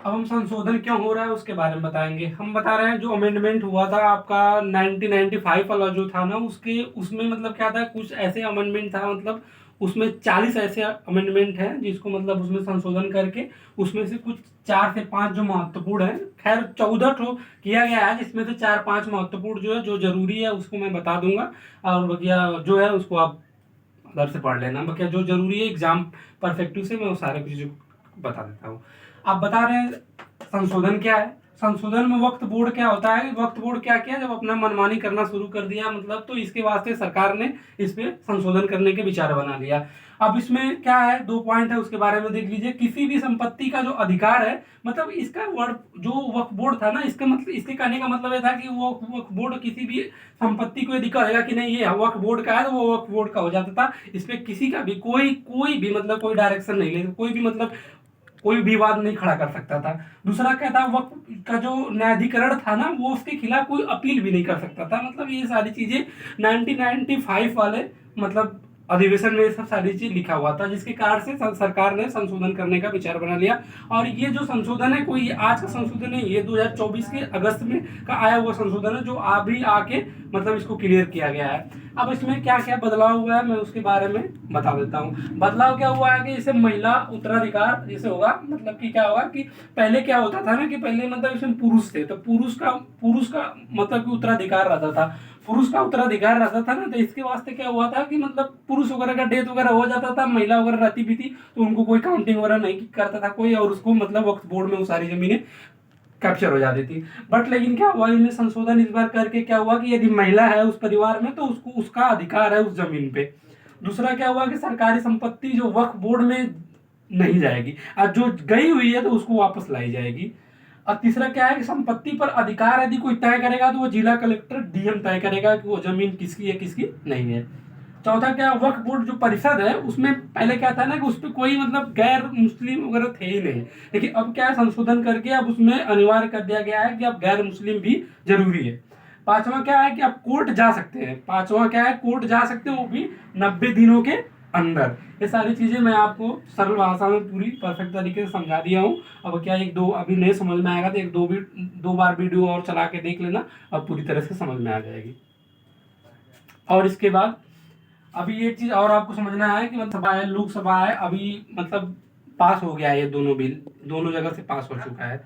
अब हम संशोधन क्यों हो रहा है उसके बारे में बताएंगे। हम बता रहे हैं जो अमेंडमेंट हुआ था आपका 1995 वाला जो था ना, उसके उसमें मतलब क्या था, कुछ ऐसे अमेंडमेंट था, मतलब उसमें 40 ऐसे अमेंडमेंट हैं जिसको मतलब उसमें संशोधन करके उसमें से कुछ 4 से 5 जो महत्वपूर्ण है, खैर 14 ठो किया गया है, जिसमें से 4-5 महत्वपूर्ण जो है जो जरूरी है उसको मैं बता दूंगा, और बकिया जो है उसको आप घर से पढ़ लेना। बकिया जो जरूरी है एग्जाम परफेक्टिव से मैं वो सारे चीज़ों को बता देता हूँ। आप बता रहे हैं संशोधन क्या है। संशोधन में वक्फ बोर्ड क्या होता है, वक्फ बोर्ड क्या किया, जब अपना मनमानी करना शुरू कर दिया मतलब, तो इसके वास्ते सरकार ने इस पे संशोधन करने के विचार बना लिया। अब इसमें क्या है, 2 पॉइंट है उसके बारे में देख लीजिए। किसी भी संपत्ति का जो अधिकार है, मतलब इसका वर्ड जो वक्फ बोर्ड था ना, इसका मतलब, इसके कहने का मतलब ये था कि वो वक्फ बोर्ड किसी भी संपत्ति को यदि कहेगा कि नहीं ये वक्फ बोर्ड का है, तो वो वक्फ बोर्ड का हो जाता था। इसमें किसी का भी कोई कोई भी मतलब कोई डायरेक्शन नहीं ले, कोई भी मतलब कोई विवाद नहीं खड़ा कर सकता था। दूसरा क्या था, वक्फ का जो न्यायाधिकरण था ना, वो उसके खिलाफ कोई अपील भी नहीं कर सकता था। मतलब ये सारी चीजें 1995 वाले मतलब अधिवेशन में ये सब सारी चीज लिखा हुआ था, जिसके कारण से सरकार ने संशोधन करने का विचार बना लिया। और ये जो संशोधन है कोई आज का संशोधन नहीं, ये 2024 के अगस्त में का आया हुआ संशोधन है, जो अभी आके मतलब इसको क्लियर किया गया है। अब इसमें क्या क्या बदलाव हुआ है मैं उसके बारे में बता देता हूँ। बदलाव क्या हुआ है कि जैसे महिला उत्तराधिकार जैसे होगा, मतलब कि क्या होगा कि पहले क्या होता था ना कि पहले मतलब इसमें पुरुष थे, तो पुरुष का मतलब कि उत्तराधिकार रहता था। पुरुष का उत्तराधिकार रहता था ना, तो इसके वास्ते क्या हुआ था कि मतलब पुरुष वगैरह का डेथ वगैरह हो जाता था, महिला वगैरह रहती भी थी, तो उनको कोई काउंटिंग वगैरह नहीं करता था कोई, और उसको मतलब वक्फ बोर्ड में वो सारी जमीनें कैप्चर हो जाती थी। बट लेकिन क्या हुआ, इनमें संशोधन इस बार करके क्या हुआ कि यदि महिला है उस परिवार में, तो उसको उसका अधिकार है उस जमीन पे। दूसरा क्या हुआ कि सरकारी संपत्ति जो वक्फ बोर्ड में नहीं जाएगी, और जो गई हुई है तो उसको वापस लाई जाएगी। और तीसरा क्या है कि संपत्ति पर अधिकार यदि कोई तय करेगा, तो वो जिला कलेक्टर डीएम तय करेगा कि वो जमीन किसकी है किसकी नहीं है। चौथा क्या, वक्फ बोर्ड जो परिषद है उसमें पहले क्या था ना कि उस पर कोई मतलब गैर मुस्लिम वगैरह थे ही नहीं, लेकिन अब क्या है संशोधन करके अब उसमें अनिवार्य कर दिया गया है कि अब गैर मुस्लिम भी जरूरी है। पांचवा क्या है कि आप कोर्ट जा सकते हैं, पांचवा क्या है कोर्ट जा सकते हैं, वो भी 90 दिनों के अंदर। ये सारी चीजें मैं आपको सरल भाषा में पूरी परफेक्ट तरीके से समझा दिया हूँ। अब क्या एक दो अभी नहीं समझ में आएगा तो एक दो बार वीडियो और चला के देख लेना, अब पूरी तरह से समझ में आ जाएगी। और इसके बाद अभी एक चीज और आपको समझना है कि मतलब सभा है, लोकसभा है, अभी मतलब पास हो गया है, ये दोनों बिल दोनों जगह से पास हो चुका है।